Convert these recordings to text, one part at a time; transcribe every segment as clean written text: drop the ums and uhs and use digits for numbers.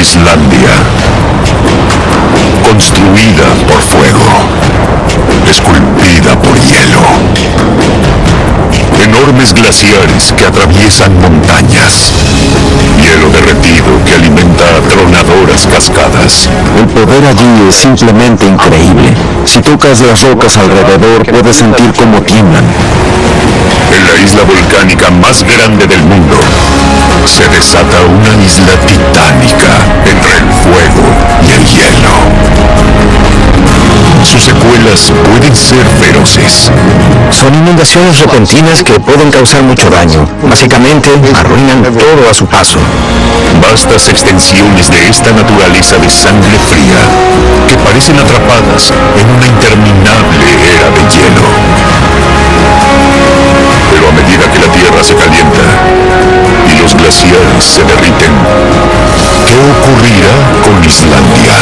Islandia, construida por fuego, esculpida por hielo. Enormes glaciares que atraviesan montañas. Hielo derretido que alimenta atronadoras cascadas. El poder allí es simplemente increíble. Si tocas las rocas alrededor, puedes sentir cómo tiemblan. En la isla volcánica más grande del mundo, se desata una isla titánica entre el fuego y el hielo. Sus secuelas pueden ser feroces. Son inundaciones repentinas que pueden causar mucho daño. Básicamente, arruinan todo a su paso. Vastas extensiones de esta naturaleza de sangre fría que parecen atrapadas en una interminable era de hielo. Pero a medida que la Tierra se calienta y los glaciares se derriten, ¿qué ocurrirá con Islandia?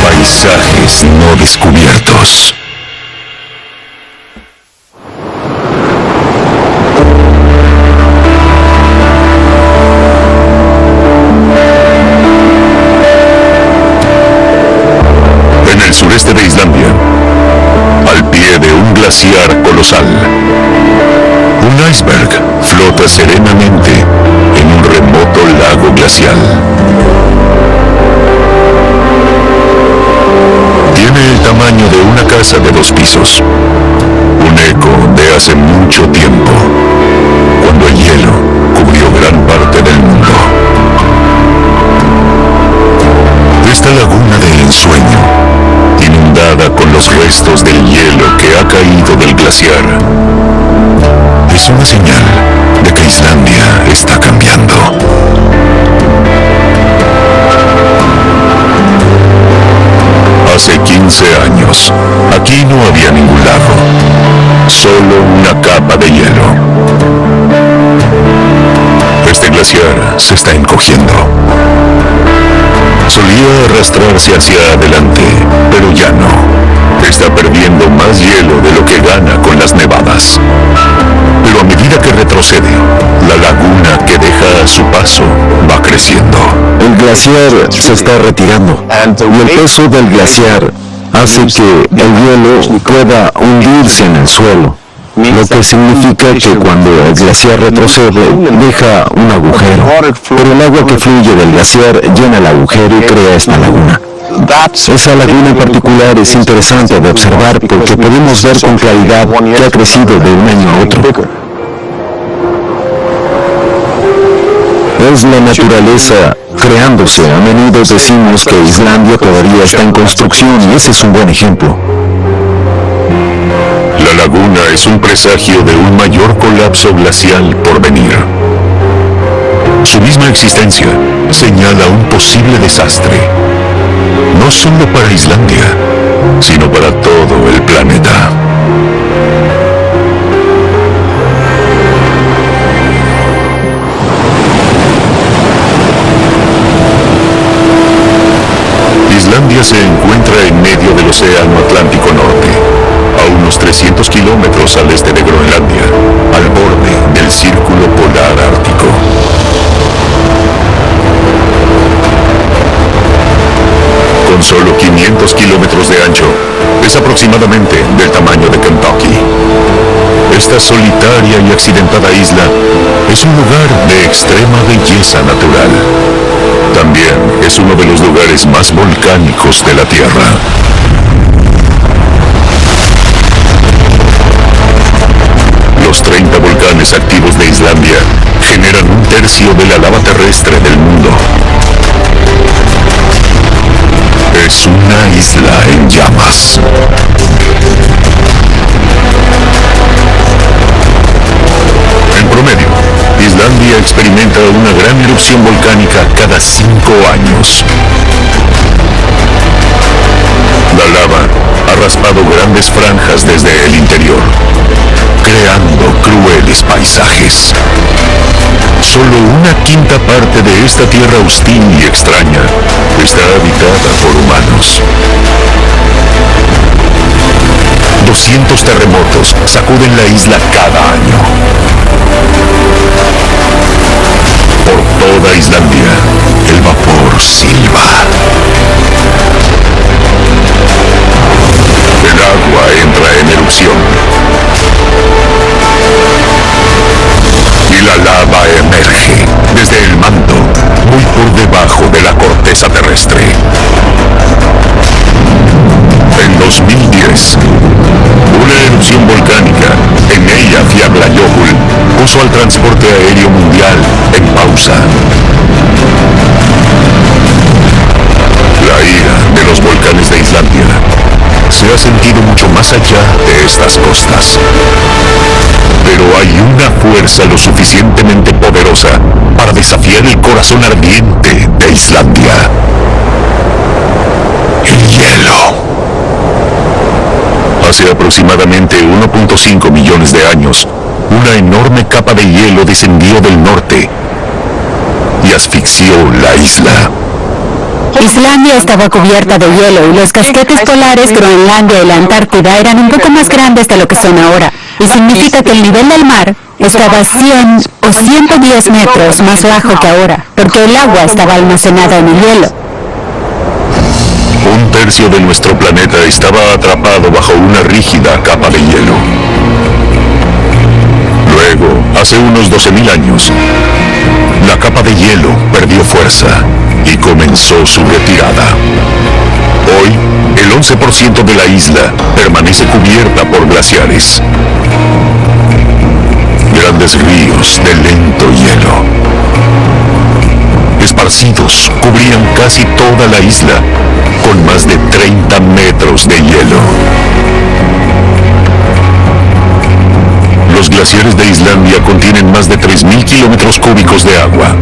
Paisajes no descubiertos. En el sureste de Islandia, al pie de un glaciar colosal, un iceberg flota serenamente en un remoto lago glacial. Tiene el tamaño de una casa de 2 pisos. Un eco de hace mucho tiempo, cuando el hielo cubrió gran parte del mundo. Esta laguna de ensueño, inundada con los restos del hielo que ha caído del glaciar, es una señal de que Islandia está cambiando. Hace 15 años, aquí no había ningún lago, solo una capa de hielo. Este glaciar se está encogiendo. Solía arrastrarse hacia adelante, pero ya no. Está perdiendo más hielo de lo que gana con las nevadas. Pero a medida que retrocede, la laguna que deja a su paso va creciendo. El glaciar se está retirando y el peso del glaciar hace que el hielo pueda hundirse en el suelo, lo que significa que cuando el glaciar retrocede deja un agujero, pero el agua que fluye del glaciar llena el agujero y crea esta laguna. Esa laguna en particular es interesante de observar porque podemos ver con claridad que ha crecido de un año a otro. Es la naturaleza creándose. A menudo decimos que Islandia todavía está en construcción y ese es un buen ejemplo. La laguna es un presagio de un mayor colapso glacial por venir. Su misma existencia señala un posible desastre, no solo para Islandia, sino para todo el planeta. Islandia se encuentra en medio del Océano Atlántico Norte, a unos 300 kilómetros al este de Groenlandia, al borde del Círculo Polar Ártico. Con solo 500 kilómetros de ancho, es aproximadamente del tamaño de Kentucky. Esta solitaria y accidentada isla es un lugar de extrema belleza natural. También es uno de los lugares más volcánicos de la Tierra. Los 30 volcanes activos de Islandia generan 1/3 de la lava terrestre del mundo. Es una isla en llamas. experimenta una gran erupción volcánica cada 5 años. La lava ha raspado grandes franjas desde el interior, creando crueles paisajes. Solo una quinta parte de esta tierra hostil y extraña está habitada por humanos. 200 terremotos sacuden la isla cada año. Por toda Islandia, el vapor silba. El agua entra en erupción. Y la lava emerge desde el manto, muy por debajo de la corteza terrestre. En 2010, una erupción volcánica en Eyjafjallajökull puso al transporte aéreo mundial en pausa. La ira de los volcanes de Islandia se ha sentido mucho más allá de estas costas. Pero hay una fuerza lo suficientemente poderosa para desafiar el corazón ardiente de Islandia. El hielo. Hace aproximadamente 1.5 millones de años, una enorme capa de hielo descendió del norte y asfixió la isla. Islandia estaba cubierta de hielo y los casquetes polares, Groenlandia y la Antártida eran un poco más grandes de lo que son ahora. Y significa que el nivel del mar estaba 100 o 110 metros más bajo que ahora, porque el agua estaba almacenada en el hielo. Un tercio de nuestro planeta estaba atrapado bajo una rígida capa de hielo. Luego, hace unos 12.000 años, la capa de hielo perdió fuerza y comenzó su retirada. Hoy, el 11% de la isla permanece cubierta por glaciares. Grandes ríos de lento hielo, esparcidos, cubrían casi toda la isla, con más de 30 metros de hielo. Los glaciares de Islandia contienen más de 3.000 kilómetros cúbicos de agua,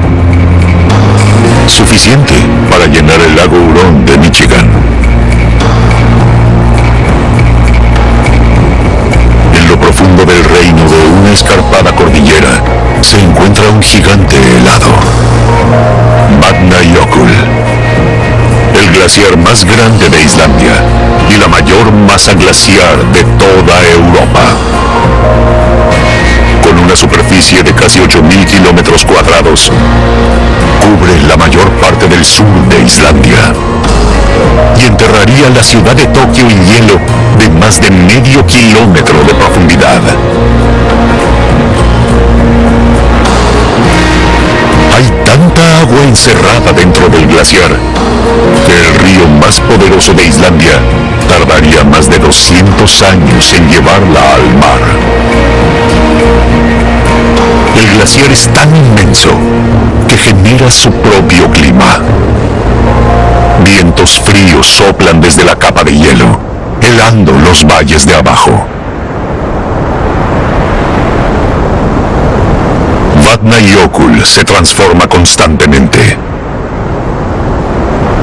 suficiente para llenar el lago Hurón de Michigan. En lo profundo del reino de una escarpada cordillera se encuentra un gigante helado, Vatnajökull, el glaciar más grande de Islandia y la mayor masa glaciar de toda Europa. Con una superficie de casi 8.000 kilómetros cuadrados, cubre la mayor parte del sur de Islandia y enterraría la ciudad de Tokio en hielo de más de medio kilómetro de profundidad. Hay tanta agua encerrada dentro del glaciar que el río más poderoso de Islandia tardaría más de 200 años en llevarla al mar. El glaciar es tan inmenso que genera su propio clima. Vientos fríos soplan desde la capa de hielo, helando los valles de abajo. Vatnajökull se transforma constantemente.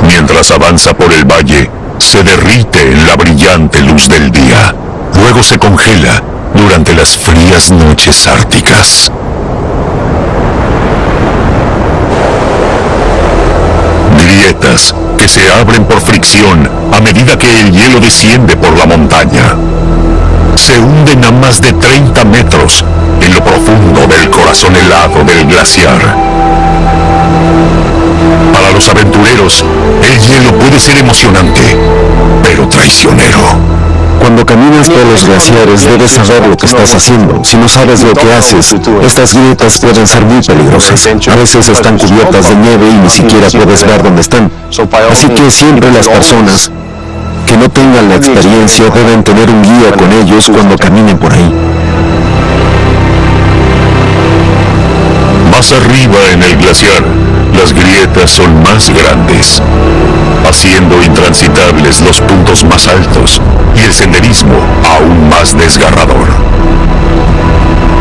Mientras avanza por el valle, se derrite en la brillante luz del día. Luego se congela durante las frías noches árticas. Grietas que se abren por fricción a medida que el hielo desciende por la montaña. Se hunden a más de 30 metros en lo profundo del corazón helado del glaciar. Para los aventureros, el hielo puede ser emocionante, pero traicionero. Cuando caminas por los glaciares debes saber lo que estás haciendo. Si no sabes lo que haces, estas grietas pueden ser muy peligrosas. A veces están cubiertas de nieve y ni siquiera puedes ver dónde están. Así que siempre las personas que no tengan la experiencia deben tener un guía con ellos cuando caminen por ahí. Más arriba en el glaciar, las grietas son más grandes, haciendo intransitables los puntos más altos y el senderismo aún más desgarrador.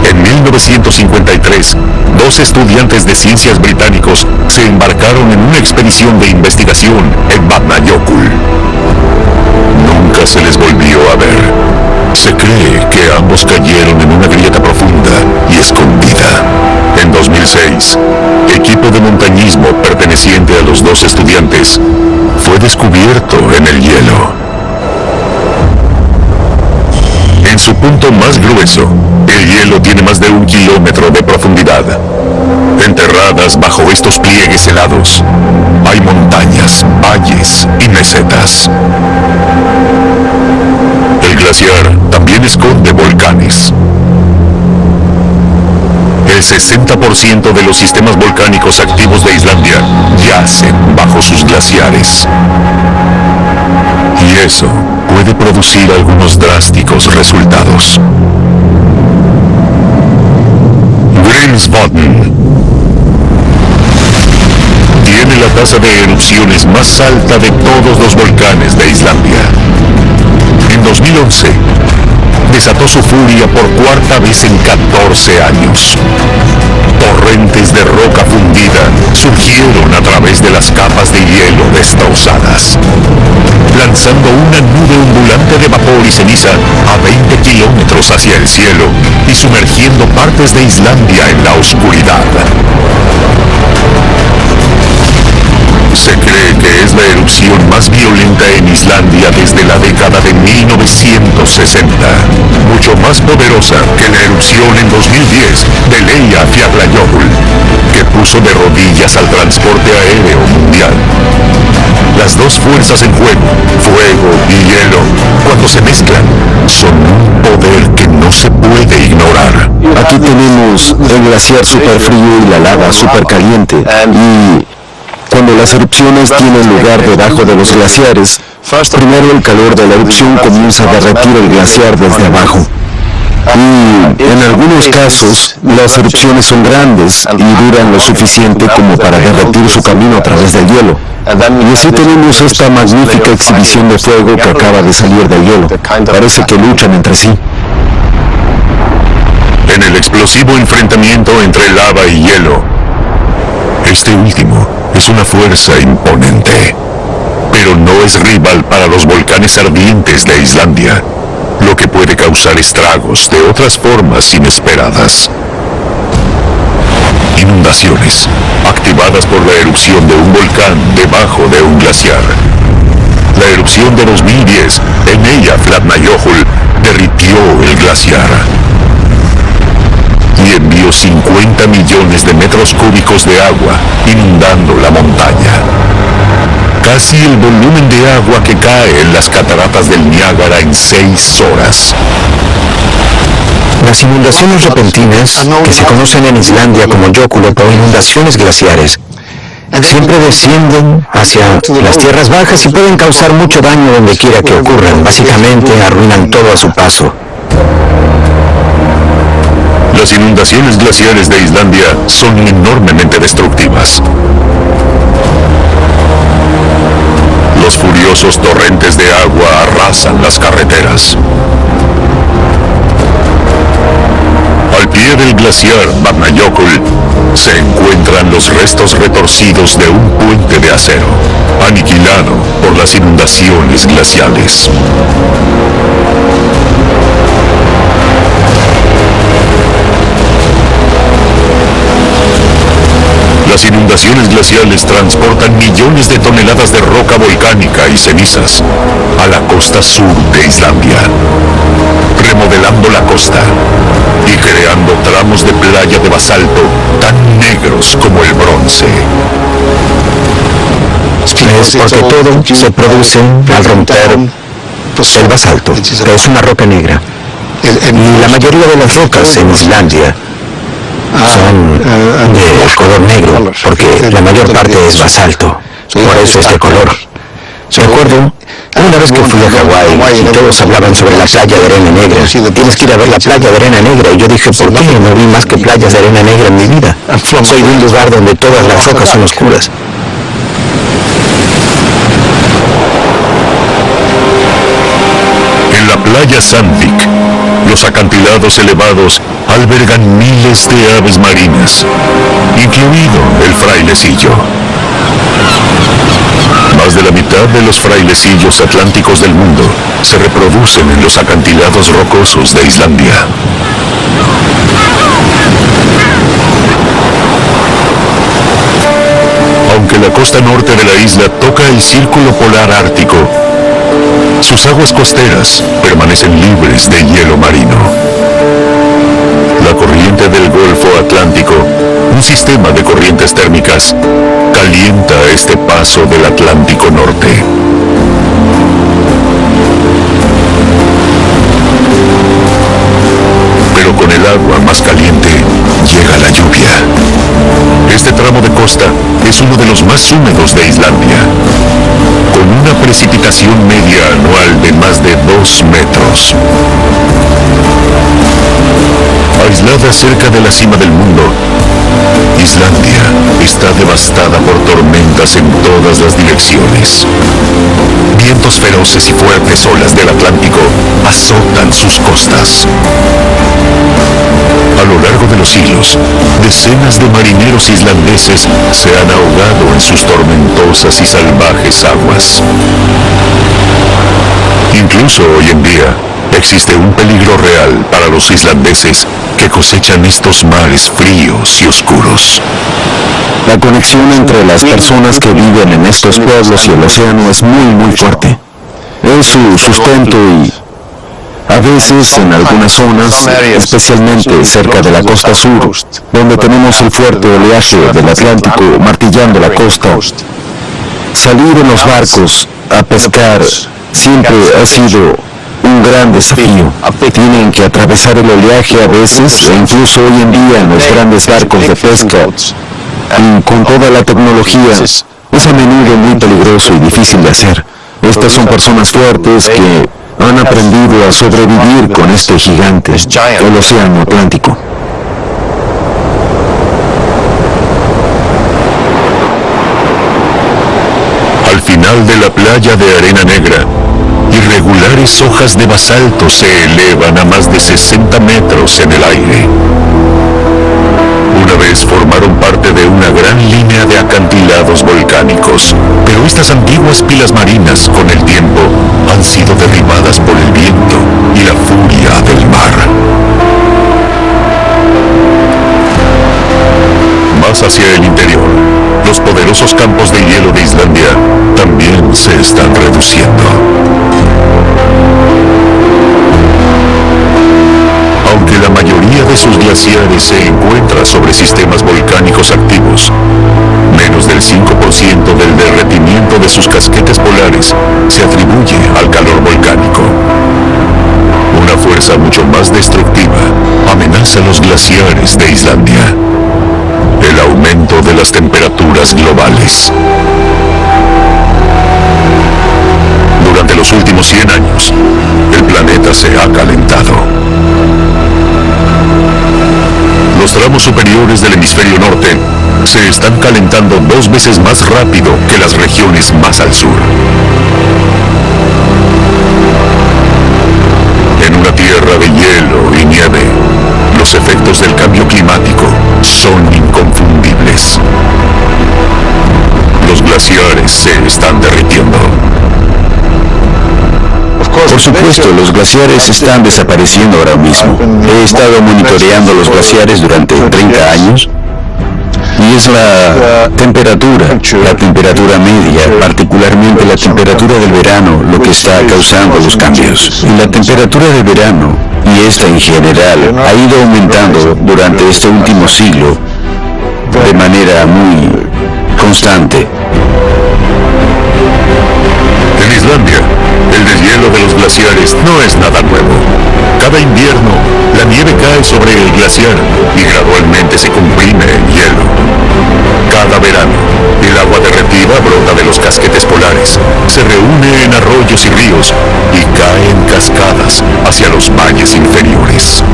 En 1900 1953, 2 estudiantes de ciencias británicos se embarcaron en una expedición de investigación en Vatnajökull. Nunca se les volvió a ver. Se cree que ambos cayeron en una grieta profunda y escondida. En 2006, equipo de montañismo perteneciente a los 2 estudiantes fue descubierto en el hielo. En su punto más grueso, el hielo tiene más de 1 kilómetro de profundidad. Enterradas bajo estos pliegues helados, hay montañas, valles y mesetas. El glaciar también esconde volcanes. El 60% de los sistemas volcánicos activos de Islandia yacen bajo sus glaciares. Y eso puede producir algunos drásticos resultados. Grímsvötn tiene la tasa de erupciones más alta de todos los volcanes de Islandia. En 2011, desató su furia por 4ª vez en 14 años. Torrentes de roca fundida surgieron a través de las capas de hielo destrozadas, lanzando una nube ondulante de vapor y ceniza a 20 kilómetros hacia el cielo y sumergiendo partes de Islandia en la oscuridad. Se cree que es la erupción más violenta en Islandia desde la década de 1960, mucho más poderosa que la erupción en 2010 de Eyjafjallajökull, que puso de rodillas al transporte aéreo mundial. Las 2 fuerzas en juego, fuego y hielo, cuando se mezclan, son un poder que no se puede ignorar. Aquí tenemos el glaciar superfrío y la lava supercaliente, y cuando las erupciones tienen lugar debajo de los glaciares, primero el calor de la erupción comienza a derretir el glaciar desde abajo. Y en algunos casos, las erupciones son grandes y duran lo suficiente como para derretir su camino a través del hielo. Y así tenemos esta magnífica exhibición de fuego que acaba de salir del hielo. Parece que luchan entre sí. En el explosivo enfrentamiento entre lava y hielo, este último es una fuerza imponente, pero no es rival para los volcanes ardientes de Islandia, lo que puede causar estragos de otras formas inesperadas. Inundaciones, activadas por la erupción de un volcán debajo de un glaciar. La erupción de 2010 en Eyjafjallajökull derritió el glaciar y envió 50 millones de metros cúbicos de agua inundando la montaña. Casi el volumen de agua que cae en las cataratas del Niágara en 6 horas. Las inundaciones repentinas, que se conocen en Islandia como Jökulhlaup o inundaciones glaciares, siempre descienden hacia las tierras bajas y pueden causar mucho daño donde quiera que ocurran. Básicamente arruinan todo a su paso. Las inundaciones glaciares de Islandia son enormemente destructivas. Los furiosos torrentes de agua arrasan las carreteras. Al pie del glaciar Vatnajökull se encuentran los restos retorcidos de un puente de acero, aniquilado por las inundaciones glaciales. Las inundaciones glaciales transportan millones de toneladas de roca volcánica y cenizas a la costa sur de Islandia, remodelando la costa y creando tramos de playa de basalto tan negros como el bronce. Es porque todo se produce al romper el basalto, que es una roca negra. Y la mayoría de las rocas en Islandia son de color negro, porque la mayor parte es basalto. Por eso es de color. Recuerdo una vez que fui a Hawái y todos hablaban sobre la playa de arena negra. Tienes que ir a ver la playa de arena negra. Y yo dije, ¿por qué? No vi más que playas de arena negra en mi vida. Soy de un lugar donde todas las rocas son oscuras. En la playa Sandvik, los acantilados elevados albergan miles de aves marinas, incluido el frailecillo. Más de la mitad de los frailecillos atlánticos del mundo se reproducen en los acantilados rocosos de Islandia. Aunque la costa norte de la isla toca el círculo polar ártico, sus aguas costeras permanecen libres de hielo marino. La corriente del Golfo Atlántico, un sistema de corrientes térmicas, calienta este paso del Atlántico Norte. Pero con el agua más caliente llega la lluvia. Este tramo de costa es uno de los más húmedos de Islandia, con una precipitación media anual de más de 2 metros. Aislada cerca de la cima del mundo, Islandia está devastada por tormentas en todas las direcciones. Vientos feroces y fuertes olas del Atlántico azotan sus costas. A lo largo de los siglos, decenas de marineros islandeses se han ahogado en sus tormentosas y salvajes aguas. Incluso hoy en día, existe un peligro real para los islandeses que cosechan estos mares fríos y oscuros. La conexión entre las personas que viven en estos pueblos y el océano es muy fuerte. Es su sustento y a veces en algunas zonas, especialmente cerca de la costa sur, donde tenemos el fuerte oleaje del Atlántico martillando la costa, salir en los barcos a pescar siempre ha sido un gran desafío. Tienen que atravesar el oleaje a veces, e incluso hoy en día en los grandes barcos de pesca, y con toda la tecnología, es a menudo muy peligroso y difícil de hacer. Estas son personas fuertes que han aprendido a sobrevivir con este gigante, el océano Atlántico. Al final de la playa de arena negra, irregulares hojas de basalto se elevan a más de 60 metros en el aire. Una vez formaron parte de una gran línea de acantilados volcánicos, pero estas antiguas pilas marinas con el tiempo han sido derribadas por el viento y la furia del mar. Más hacia el interior, los poderosos campos de hielo de Islandia también se están reduciendo. Aunque la mayoría de sus glaciares se encuentra sobre sistemas volcánicos activos, menos del 5% del derretimiento de sus casquetes polares se atribuye al calor volcánico. Una fuerza mucho más destructiva amenaza los glaciares de Islandia: el aumento de las temperaturas globales. Durante los últimos 100 años, el planeta se ha calentado. Los tramos superiores del hemisferio norte se están calentando 2 veces más rápido que las regiones más al sur. En una tierra de hielo y nieve, los efectos del cambio climático son inconfundibles. Los glaciares se están derritiendo. Por supuesto, los glaciares están desapareciendo ahora mismo. He estado monitoreando los glaciares durante 30 años y es la temperatura media, particularmente la temperatura del verano, lo que está causando los cambios. Y la temperatura del verano, y esta en general, ha ido aumentando durante este último siglo de manera muy constante. En Islandia, el deshielo de los glaciares no es nada nuevo. Cada invierno, la nieve cae sobre el glaciar y gradualmente se comprime el hielo. Cada verano, el agua derretida brota de los casquetes polares, se reúne en arroyos y ríos y cae en cascadas hacia los valles inferiores.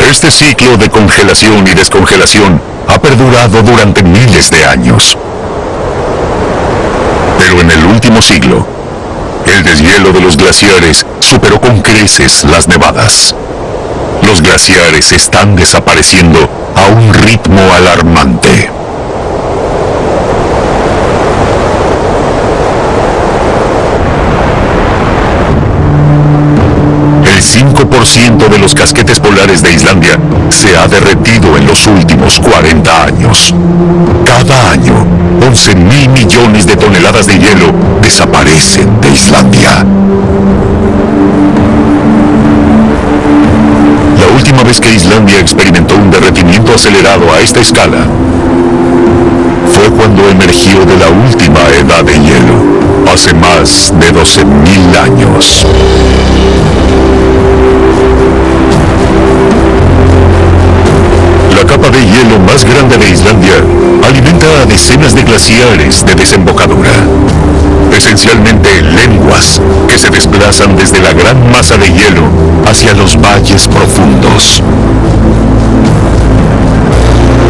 Este ciclo de congelación y descongelación ha perdurado durante miles de años. Pero en el último siglo, el deshielo de los glaciares superó con creces las nevadas. Los glaciares están desapareciendo a un ritmo alarmante. El 5% de los casquetes polares de Islandia se ha derretido en los últimos 40 años. Cada año, 11.000 millones de toneladas de hielo desaparecen de Islandia. La última vez que Islandia experimentó un derretimiento acelerado a esta escala fue cuando emergió de la última edad de hielo, hace más de 12.000 años. La capa de hielo más grande de Islandia alimenta a decenas de glaciares de desembocadura. Esencialmente lenguas que se desplazan desde la gran masa de hielo hacia los valles profundos.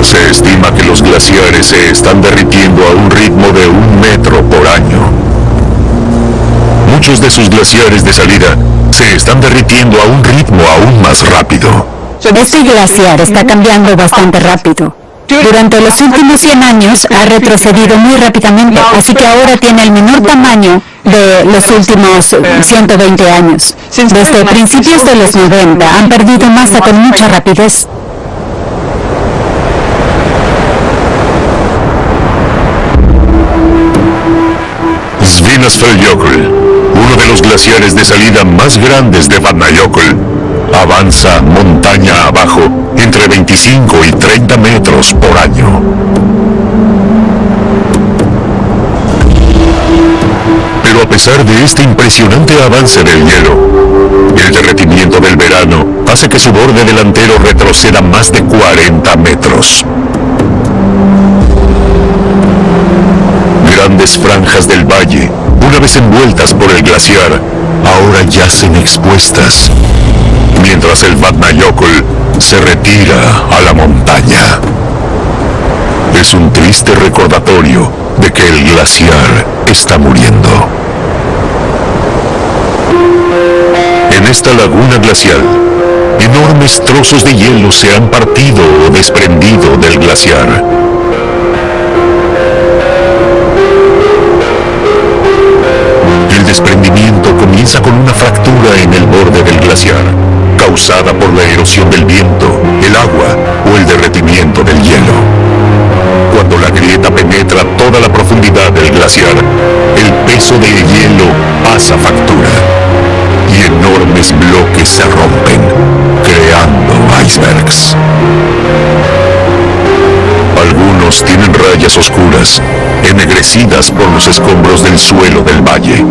Se estima que los glaciares se están derritiendo a un ritmo de 1 metro por año. Muchos de sus glaciares de salida se están derritiendo a un ritmo aún más rápido. Este glaciar está cambiando bastante rápido. Durante los últimos 100 años ha retrocedido muy rápidamente, así que ahora tiene el menor tamaño de los últimos 120 años. Desde principios de los 90 han perdido masa con mucha rapidez. Svinasfellsjökull, uno de los glaciares de salida más grandes de Vatnajökull, avanza montaña abajo entre 25 y 30 metros por año. Pero a pesar de este impresionante avance del hielo, el derretimiento del verano hace que su borde delantero retroceda más de 40 metros. Grandes franjas del valle, una vez envueltas por el glaciar, ahora yacen expuestas, mientras el Vatnajökull se retira a la montaña. Es un triste recordatorio de que el glaciar está muriendo. En esta laguna glacial, enormes trozos de hielo se han partido o desprendido del glaciar. El desprendimiento comienza con una fractura en el borde del glaciar, causada por la erosión del viento, el agua o el derretimiento del hielo. Cuando la grieta penetra toda la profundidad del glaciar, el peso del hielo pasa factura y enormes bloques se rompen, creando icebergs. Algunos tienen rayas oscuras, ennegrecidas por los escombros del suelo del valle.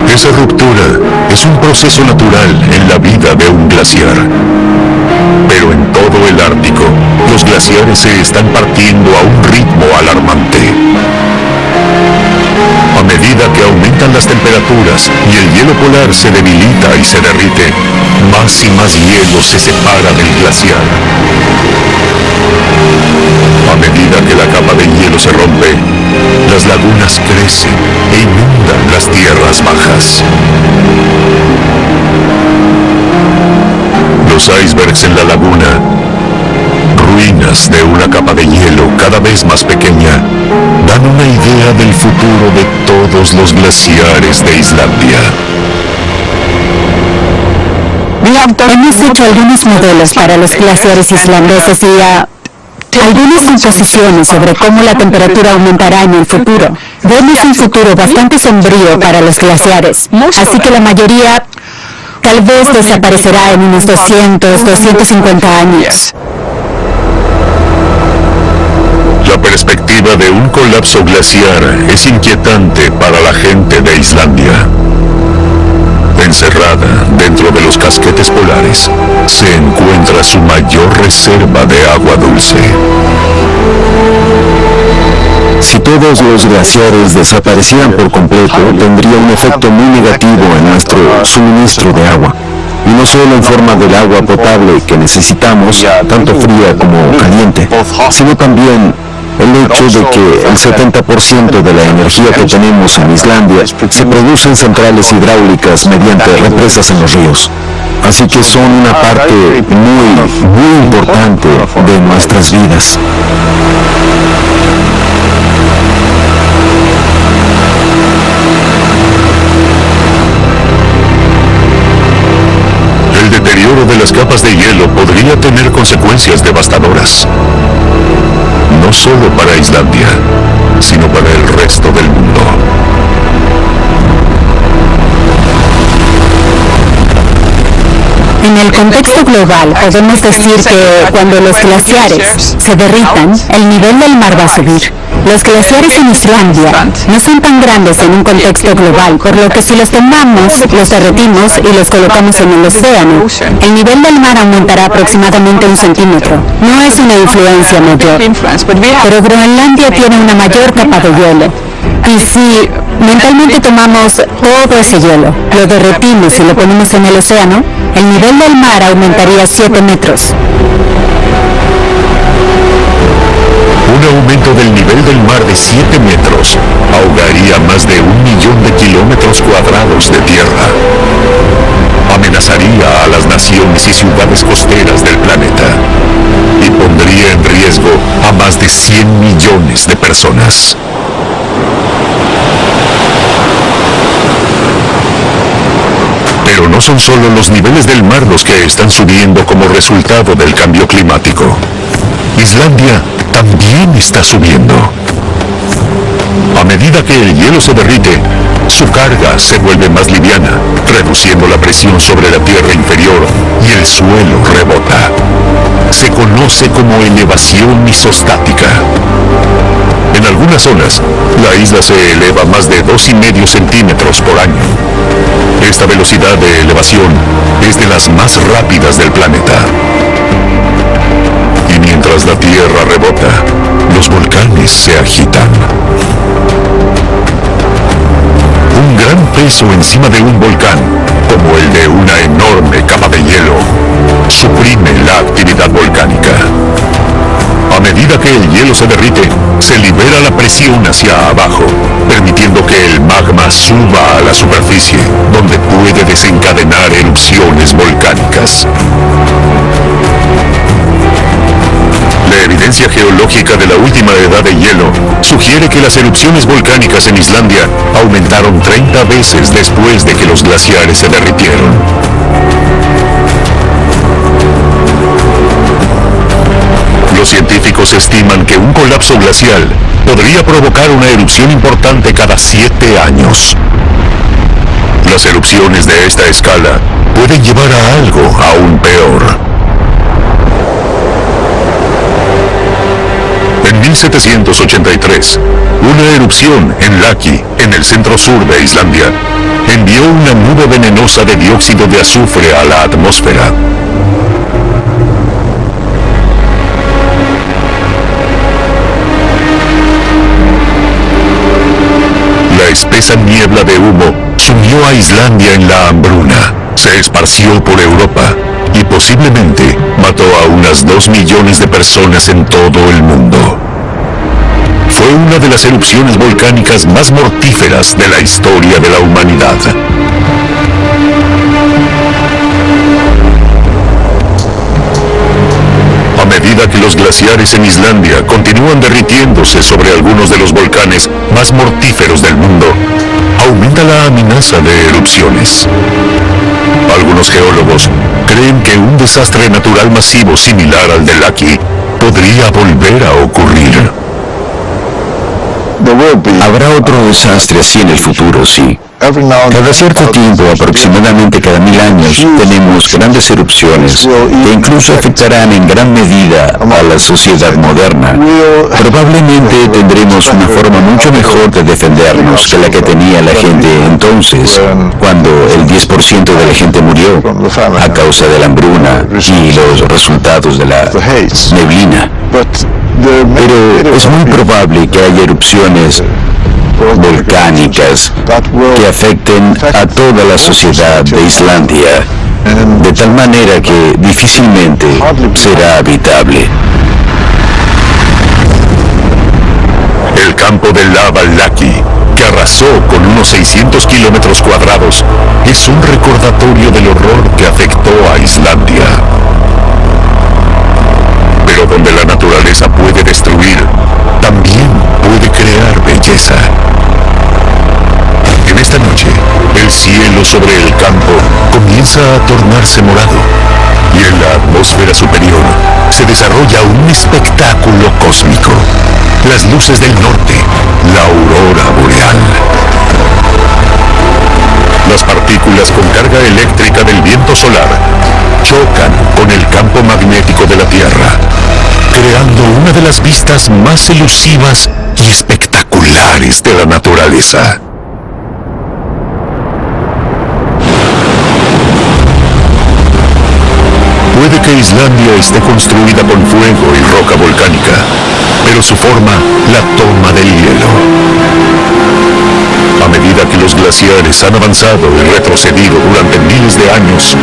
Esa ruptura es un proceso natural en la vida de un glaciar. Pero en todo el Ártico, los glaciares se están partiendo a un ritmo alarmante. A medida que aumentan las temperaturas y el hielo polar se debilita y se derrite, más y más hielo se separa del glaciar. A medida que la capa de hielo se rompe, las lagunas crecen e inundan las tierras bajas. Los icebergs en la laguna, ruinas de una capa de hielo cada vez más pequeña, dan una idea del futuro de todos los glaciares de Islandia. Hemos hecho algunos modelos para los glaciares islandeses y algunas suposiciones sobre cómo la temperatura aumentará en el futuro. Vemos un futuro bastante sombrío para los glaciares, así que la mayoría tal vez desaparecerá en unos 200, 250 años. La perspectiva de un colapso glaciar es inquietante para la gente de Islandia. Encerrada dentro de los casquetes polares, se encuentra su mayor reserva de agua dulce. Si todos los glaciares desaparecieran por completo, tendría un efecto muy negativo en nuestro suministro de agua. y no solo en forma del agua potable que necesitamos, tanto fría como caliente, sino también el hecho de que el 70% de la energía que tenemos en Islandia se produce en centrales hidráulicas mediante represas en los ríos. Así que son una parte muy importante de nuestras vidas. El deterioro de las capas de hielo podría tener consecuencias devastadoras. No solo para Islandia, sino para el resto del mundo. En el contexto global, podemos decir que cuando los glaciares se derritan, el nivel del mar va a subir. Los glaciares en Islandia no son tan grandes en un contexto global, por lo que si los tomamos, los derretimos y los colocamos en el océano, el nivel del mar aumentará aproximadamente 1 centímetro. No es una influencia mayor, pero Groenlandia tiene una mayor capa de hielo. Y si mentalmente tomamos todo ese hielo, lo derretimos y lo ponemos en el océano, el nivel del mar aumentaría 7 metros. Un aumento del nivel del mar de 7 metros ahogaría más de 1 millón de kilómetros cuadrados de tierra. Amenazaría a las naciones y ciudades costeras del planeta y pondría en riesgo a más de 100 millones de personas. Pero no son solo los niveles del mar los que están subiendo como resultado del cambio climático. Islandia también está subiendo. A medida que el hielo se derrite, su carga se vuelve más liviana, reduciendo la presión sobre la tierra inferior y el suelo rebota. Se conoce como elevación isostática. En algunas zonas, la isla se eleva más de 2,5 centímetros por año. Esta velocidad de elevación es de las más rápidas del planeta. Y mientras la Tierra rebota, los volcanes se agitan. Un gran peso encima de un volcán, como el de una enorme capa de hielo, suprime la actividad volcánica. A medida que el hielo se derrite, se libera la presión hacia abajo, permitiendo que el magma suba a la superficie, donde puede desencadenar erupciones volcánicas. La evidencia geológica de la última edad de hielo sugiere que las erupciones volcánicas en Islandia aumentaron 30 veces después de que los glaciares se derritieron. Los científicos estiman que un colapso glacial podría provocar una erupción importante cada 7 años. Las erupciones de esta escala pueden llevar a algo aún peor. En 1783, una erupción en Laki, en el centro sur de Islandia, envió una nube venenosa de dióxido de azufre a la atmósfera. La espesa niebla de humo sumió a Islandia en la hambruna, se esparció por Europa y posiblemente mató a unas 2 millones de personas en todo el mundo. Fue una de las erupciones volcánicas más mortíferas de la historia de la humanidad. A medida que los glaciares en Islandia continúan derritiéndose sobre algunos de los volcanes más mortíferos del mundo, aumenta la amenaza de erupciones. Algunos geólogos creen que un desastre natural masivo similar al de Laki podría volver a ocurrir. Habrá otro desastre así en el futuro, sí. Cada cierto tiempo, aproximadamente cada 1000 años, tenemos grandes erupciones que incluso afectarán en gran medida a la sociedad moderna. Probablemente tendremos una forma mucho mejor de defendernos que la que tenía la gente entonces, cuando el 10% de la gente murió a causa de la hambruna y los resultados de la neblina. Pero es muy probable que haya erupciones volcánicas que afecten a toda la sociedad de Islandia, de tal manera que difícilmente será habitable. El campo de lava Laki, que arrasó con unos 600 kilómetros cuadrados, es un recordatorio del horror que afectó a Islandia. Pero donde la naturaleza puede destruir, también puede crear belleza. En esta noche, el cielo sobre el campo comienza a tornarse morado y en la atmósfera superior se desarrolla un espectáculo cósmico. Las luces del norte, la aurora boreal. Las partículas con carga eléctrica del viento solar chocan con el campo magnético de la Tierra, creando una de las vistas más elusivas y espectaculares de la naturaleza. Puede que Islandia esté construida con fuego y roca volcánica, pero su forma la toma del hielo. A medida que los glaciares han avanzado y retrocedido durante miles de años,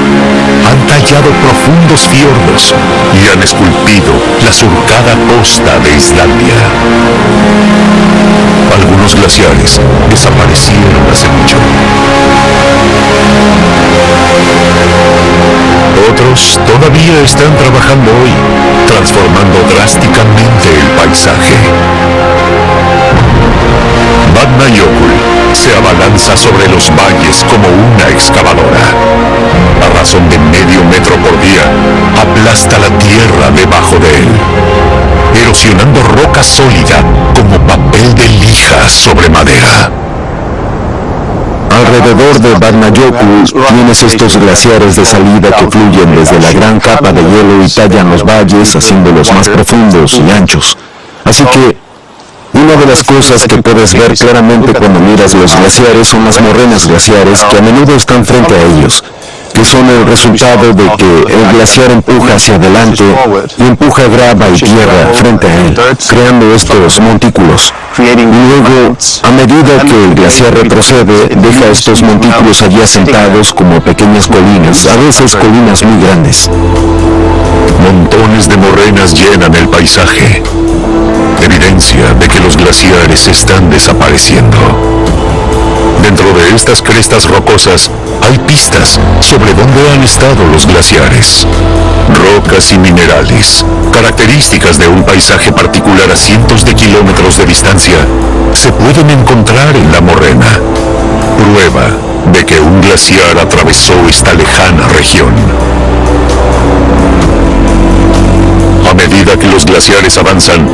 han tallado profundos fiordos y han esculpido la surcada costa de Islandia. Algunos glaciares desaparecieron hace mucho. Otros todavía están trabajando hoy, transformando drásticamente el paisaje. Vatnajökull se abalanza sobre los valles como una excavadora. A razón de medio metro por día, aplasta la tierra debajo de él, erosionando roca sólida como papel de lija sobre madera. Alrededor de Vatnajökull tienes estos glaciares de salida que fluyen desde la gran capa de hielo y tallan los valles haciéndolos más profundos y anchos. Así que una de las cosas que puedes ver claramente cuando miras los glaciares son las morrenas glaciares que a menudo están frente a ellos, que son el resultado de que el glaciar empuja hacia adelante y empuja grava y tierra frente a él, creando estos montículos. Y luego, a medida que el glaciar retrocede, deja estos montículos allí asentados como pequeñas colinas, a veces colinas muy grandes. Montones de morrenas llenan el paisaje, evidencia de que los glaciares están desapareciendo. Dentro de estas crestas rocosas hay pistas sobre dónde han estado los glaciares. Rocas y minerales, características de un paisaje particular a cientos de kilómetros de distancia, se pueden encontrar en la morrena. Prueba de que un glaciar atravesó esta lejana región. A medida que los glaciares avanzan,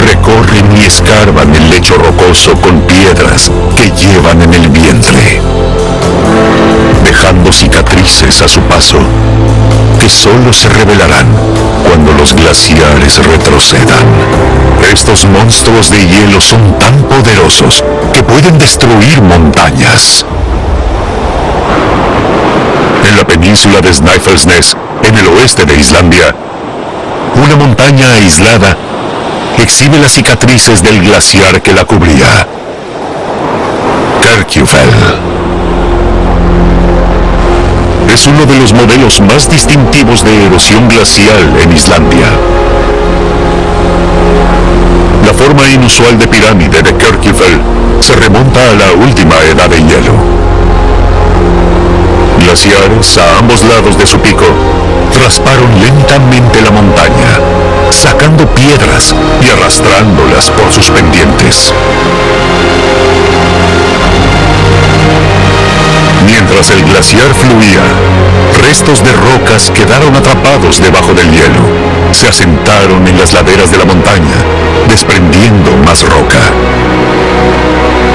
recorren y escarban el lecho rocoso con piedras que llevan en el vientre, dejando cicatrices a su paso, que solo se revelarán cuando los glaciares retrocedan. Estos monstruos de hielo son tan poderosos que pueden destruir montañas. En la península de Snæfellsnes, en el oeste de Islandia, una montaña aislada exhibe las cicatrices del glaciar que la cubría. Kirkjufell es uno de los modelos más distintivos de erosión glacial en Islandia. La forma inusual de pirámide de Kirkjufell se remonta a la última edad de hielo. Glaciares a ambos lados de su pico rasparon lentamente la montaña, sacando piedras y arrastrándolas por sus pendientes. Mientras el glaciar fluía, restos de rocas quedaron atrapados debajo del hielo. Se asentaron en las laderas de la montaña, desprendiendo más roca.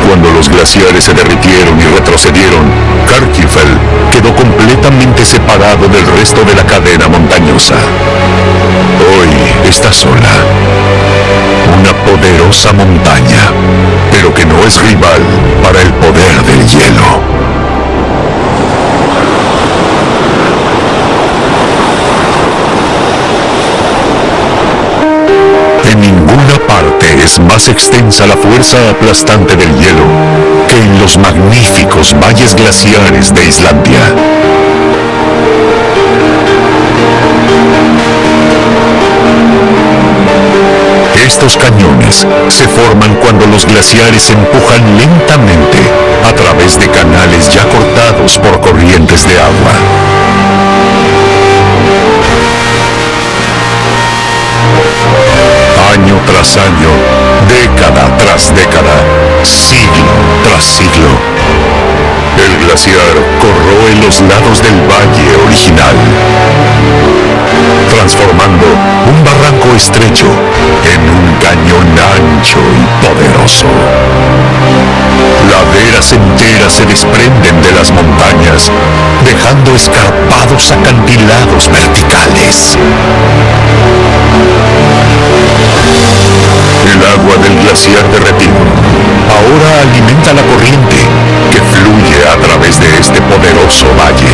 Cuando los glaciares se derritieron y retrocedieron, Kirkjufell quedó completamente separado del resto de la cadena montañosa. Hoy está sola. Una poderosa montaña, pero que no es rival para el poder del hielo. En ninguna parte es más extensa la fuerza aplastante del hielo que en los magníficos valles glaciares de Islandia. Estos cañones se forman cuando los glaciares empujan lentamente a través de canales ya cortados por corrientes de agua. Año tras año, década tras década, siglo tras siglo, el glaciar corroe los lados del valle original, transformando un barranco estrecho en un cañón ancho y poderoso. Laderas enteras se desprenden de las montañas, dejando escarpados acantilados verticales. El agua del glaciar derretido ahora alimenta la corriente que fluye a través de este poderoso valle.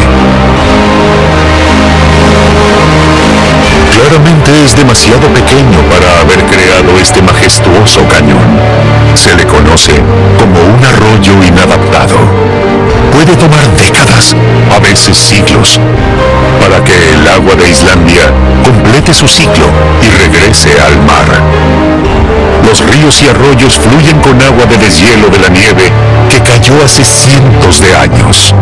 Claramente es demasiado pequeño para haber creado este majestuoso cañón. Se le conoce como un arroyo inadaptado. Puede tomar décadas, a veces siglos, para que el agua de Islandia complete su ciclo y regrese al mar. Los ríos y arroyos fluyen con agua de deshielo de la nieve que cayó hace cientos de años.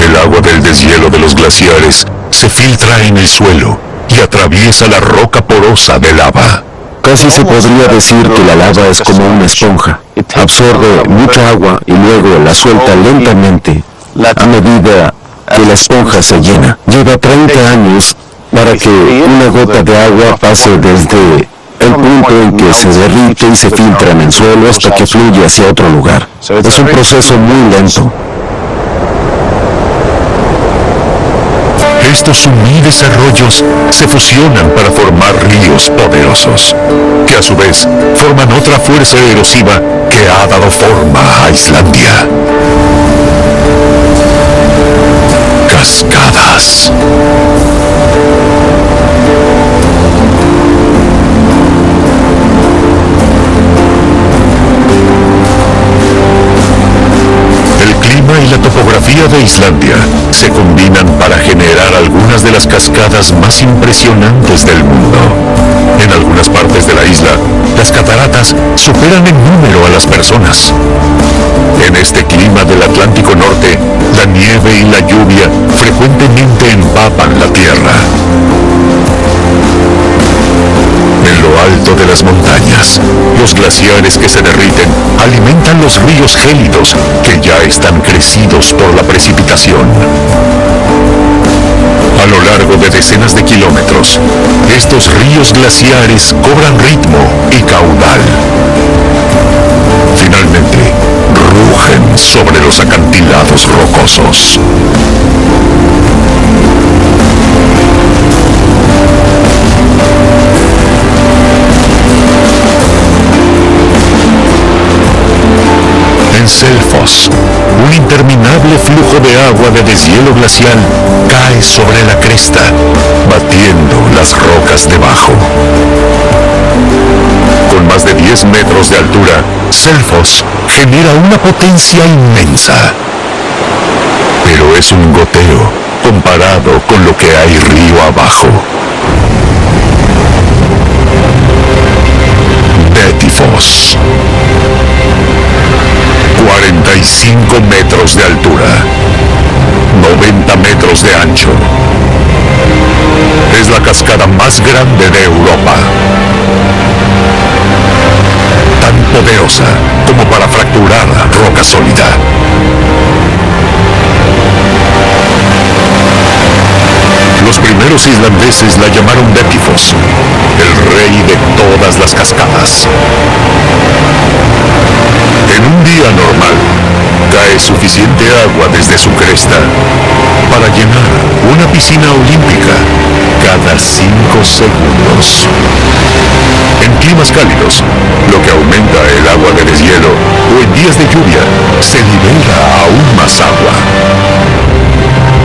El agua del deshielo de los glaciares se filtra en el suelo y atraviesa la roca porosa de lava. Casi se podría decir que la lava es como una esponja. Absorbe mucha agua y luego la suelta lentamente a medida que la esponja se llena. Lleva 30 años para que una gota de agua pase desde el punto en que se derrite y se filtra en el suelo hasta que fluye hacia otro lugar. Es un proceso muy lento. Estos humildes arroyos se fusionan para formar ríos poderosos, que a su vez forman otra fuerza erosiva que ha dado forma a Islandia. Cascadas. Y la topografía de Islandia se combinan para generar algunas de las cascadas más impresionantes del mundo. En algunas partes de la isla, las cataratas superan en número a las personas. En este clima del Atlántico Norte, la nieve y la lluvia frecuentemente empapan la tierra. En lo alto de las montañas, los glaciares que se derriten alimentan los ríos gélidos que ya están crecidos por la precipitación. A lo largo de decenas de kilómetros, estos ríos glaciares cobran ritmo y caudal. Finalmente, rugen sobre los acantilados rocosos. En Selfoss, un interminable flujo de agua de deshielo glacial cae sobre la cresta, batiendo las rocas debajo. Con más de 10 metros de altura, Selfoss genera una potencia inmensa. Pero es un goteo comparado con lo que hay río abajo. Dettifoss. 45 metros de altura, 90 metros de ancho. Es la cascada más grande de Europa. Tan poderosa como para fracturar roca sólida. Los primeros islandeses la llamaron Dettifoss, el rey de todas las cascadas. En un día normal, cae suficiente agua desde su cresta para llenar una piscina olímpica cada 5 segundos. En climas cálidos, lo que aumenta el agua de deshielo, o en días de lluvia, se libera aún más agua.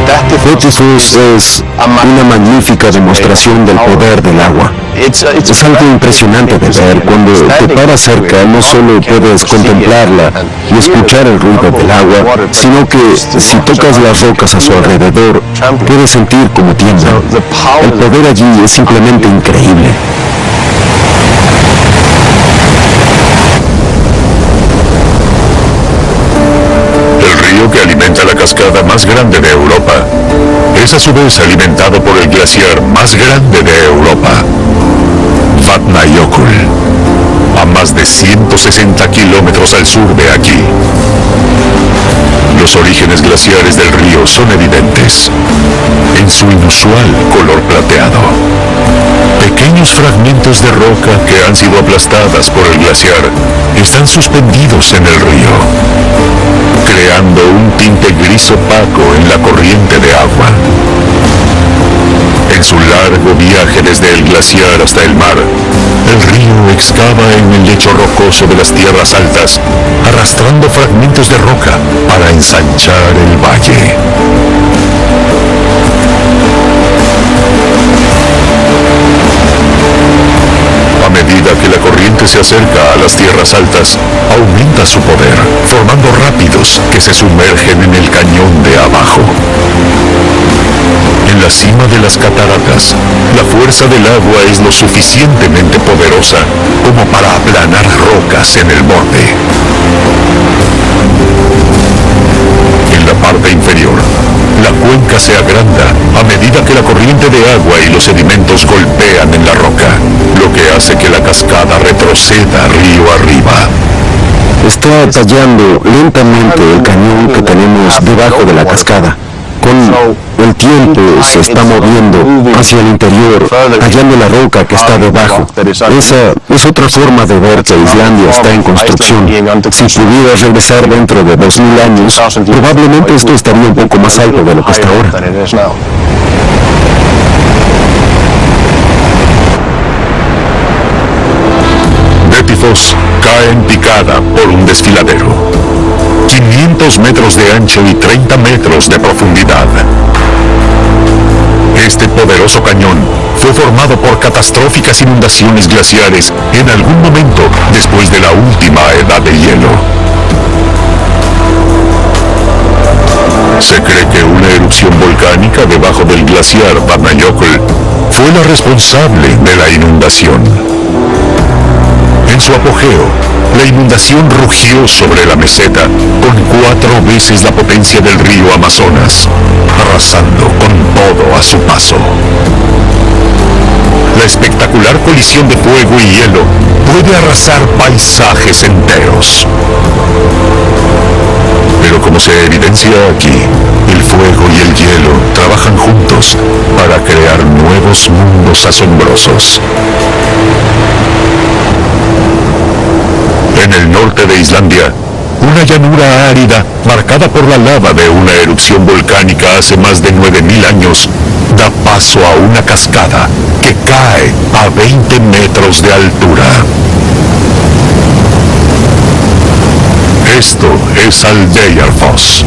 Dettifoss es una magnífica demostración del poder del agua. Es algo impresionante de ver. Cuando te paras cerca, no solo puedes contemplarla y escuchar el ruido del agua, sino que si tocas las rocas a su alrededor, puedes sentir cómo tiemblan. El poder allí es simplemente increíble. El río que alimenta la cascada más grande de Europa es a su vez alimentado por el glaciar más grande de Europa, Vatnajökull, a más de 160 kilómetros al sur de aquí. Los orígenes glaciares del río son evidentes en su inusual color plateado. Pequeños fragmentos de roca que han sido aplastadas por el glaciar están suspendidos en el río, creando un tinte gris opaco en la corriente de agua. En su largo viaje desde el glaciar hasta el mar, el río excava en el lecho rocoso de las tierras altas, arrastrando fragmentos de roca para ensanchar el valle. A medida que la corriente se acerca a las tierras altas, aumenta su poder, formando rápidos que se sumergen en el cañón de abajo. En la cima de las cataratas, la fuerza del agua es lo suficientemente poderosa como para aplanar rocas en el borde. En la parte inferior, la cuenca se agranda a medida que la corriente de agua y los sedimentos golpean en la roca, lo que hace que la cascada retroceda río arriba. Está tallando lentamente el cañón que tenemos debajo de la cascada. Con el tiempo se está moviendo hacia el interior, hallando la roca que está debajo. Esa es otra forma de ver que Islandia está en construcción. Si pudiera regresar dentro de 2000 años, probablemente esto estaría un poco más alto de lo que está ahora. Dettifoss cae en picada por un desfiladero. 500 metros de ancho y 30 metros de profundidad. Este poderoso cañón fue formado por catastróficas inundaciones glaciares en algún momento después de la última edad de hielo. Se cree que una erupción volcánica debajo del glaciar Vatnajökull fue la responsable de la inundación. En su apogeo, la inundación rugió sobre la meseta con 4 veces la potencia del río Amazonas, arrasando con todo a su paso. La espectacular colisión de fuego y hielo puede arrasar paisajes enteros. Pero como se evidencia aquí, el fuego y el hielo trabajan juntos para crear nuevos mundos asombrosos. En el norte de Islandia, una llanura árida marcada por la lava de una erupción volcánica hace más de 9000 años da paso a una cascada que cae a 20 metros de altura. Esto es Aldeyjarfoss.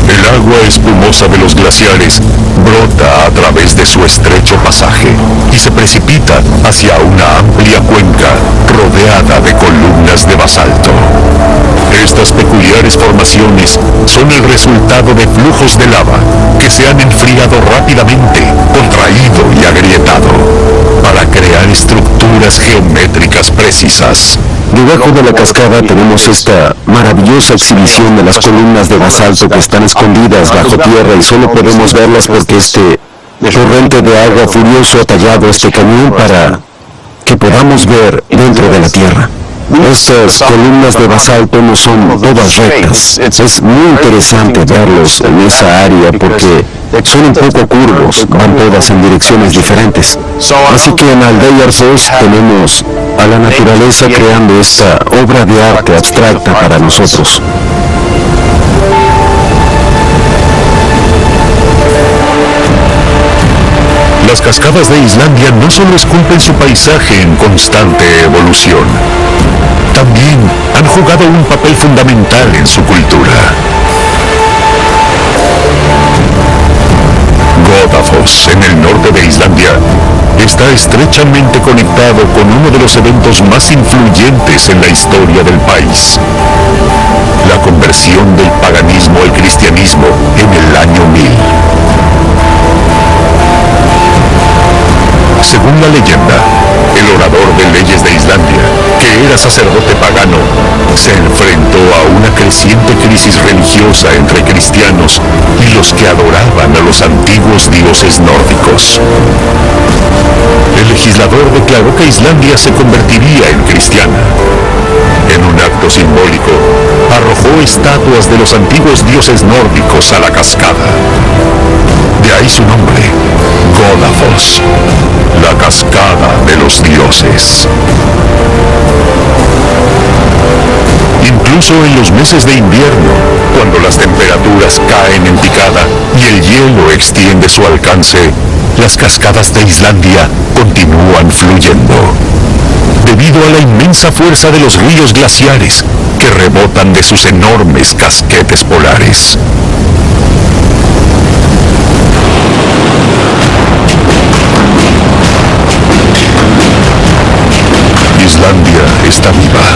El agua espumosa de los glaciares brota a través de su estrecho pasaje y se precipita hacia una amplia cuenca rodeada de columnas de basalto. Estas peculiares formaciones son el resultado de flujos de lava que se han enfriado rápidamente, contraído y agrietado para crear estructuras geométricas precisas. Debajo de la cascada tenemos esta maravillosa exhibición de las columnas de basalto que están escondidas bajo tierra y solo podemos verlas porque este torrente de agua furioso ha tallado este cañón para que podamos ver dentro de la tierra. Estas columnas de basalto no son todas rectas. Es muy interesante verlos en esa área porque son un poco curvos, van todas en direcciones diferentes. Así que en Aldeyjarfoss tenemos a la naturaleza creando esta obra de arte abstracta para nosotros. Las cascadas de Islandia no solo esculpen su paisaje en constante evolución, también han jugado un papel fundamental en su cultura. Kos, en el norte de Islandia, está estrechamente conectado con uno de los eventos más influyentes en la historia del país: la conversión del paganismo al cristianismo en el año 1000. Según la leyenda, el orador de leyes de Islandia, que era sacerdote pagano, se enfrentó a una creciente crisis religiosa entre cristianos y los que adoraban a los antiguos dioses nórdicos. El legislador declaró que Islandia se convertiría en cristiana. En un acto simbólico, arrojó estatuas de los antiguos dioses nórdicos a la cascada. De ahí su nombre, Godafoss, la cascada de los dioses. Incluso en los meses de invierno, cuando las temperaturas caen en picada y el hielo extiende su alcance, las cascadas de Islandia continúan fluyendo, debido a la inmensa fuerza de los ríos glaciares que rebotan de sus enormes casquetes polares. Islandia está viva.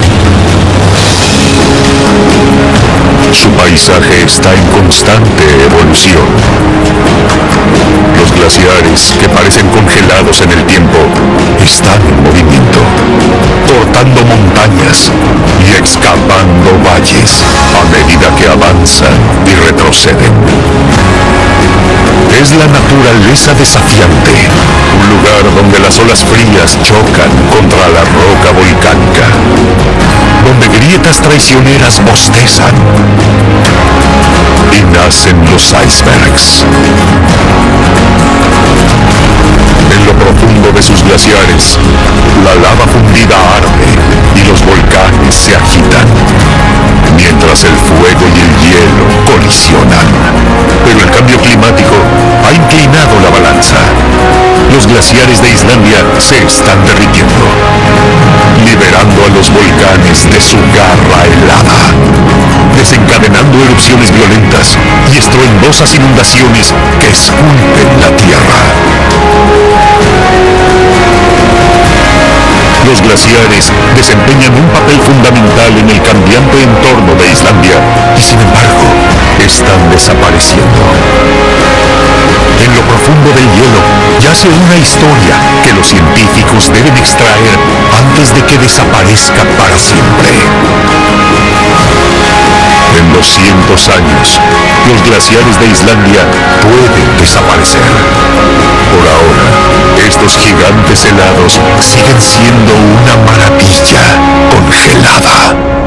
Su paisaje está en constante evolución. Los glaciares, que parecen congelados en el tiempo, están en movimiento, cortando montañas y excavando valles a medida que avanzan y retroceden. Es la naturaleza desafiante, un lugar donde las olas frías chocan contra la roca volcánica, donde grietas traicioneras bostezan y nacen los icebergs. En lo profundo de sus glaciares, la lava fundida arde y los volcanes se agitan, mientras el fuego y el hielo colisionan. Pero el cambio climático ha inclinado la balanza. Los glaciares de Islandia se están derritiendo, liberando a los volcanes de su garra helada, desencadenando erupciones violentas y estruendosas inundaciones que esculpen la tierra. Los glaciares desempeñan un papel fundamental en el cambiante entorno de Islandia y, sin embargo, están desapareciendo. En lo profundo del hielo yace una historia que los científicos deben extraer antes de que desaparezca para siempre. En 200 años, los glaciares de Islandia pueden desaparecer. Por ahora, estos gigantes helados siguen siendo una maravilla congelada.